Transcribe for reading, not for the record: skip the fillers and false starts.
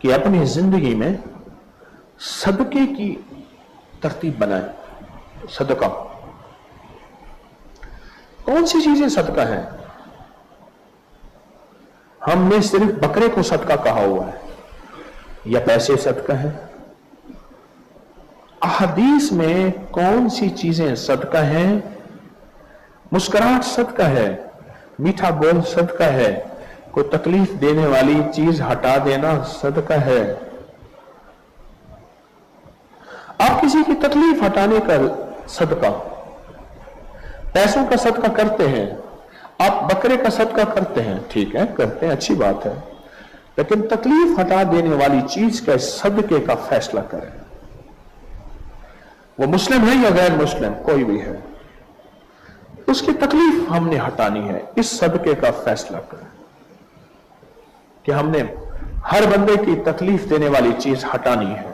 کہ اپنی زندگی میں صدقے کی ترتیب بنائیں. صدقہ کون سی چیزیں صدقہ ہیں؟ ہم نے صرف بکرے کو صدقہ کہا ہوا ہے یا پیسے صدقہ ہیں؟ احادیث میں کون سی چیزیں صدقہ ہیں؟ مسکراہٹ صدقہ ہے، میٹھا بول صدقہ ہے، کوئی تکلیف دینے والی چیز ہٹا دینا صدقہ ہے. آپ کسی کی تکلیف ہٹانے کا صدقہ، پیسوں کا صدقہ کرتے ہیں، آپ بکرے کا صدقہ کرتے ہیں، ٹھیک ہے کرتے ہیں، اچھی بات ہے، لیکن تکلیف ہٹا دینے والی چیز کے صدقے کا فیصلہ کریں. وہ مسلم ہے یا غیر مسلم، کوئی بھی ہے، اس کی تکلیف ہم نے ہٹانی ہے، اس صدقے کا فیصلہ کریں کہ ہم نے ہر بندے کی تکلیف دینے والی چیز ہٹانی ہے.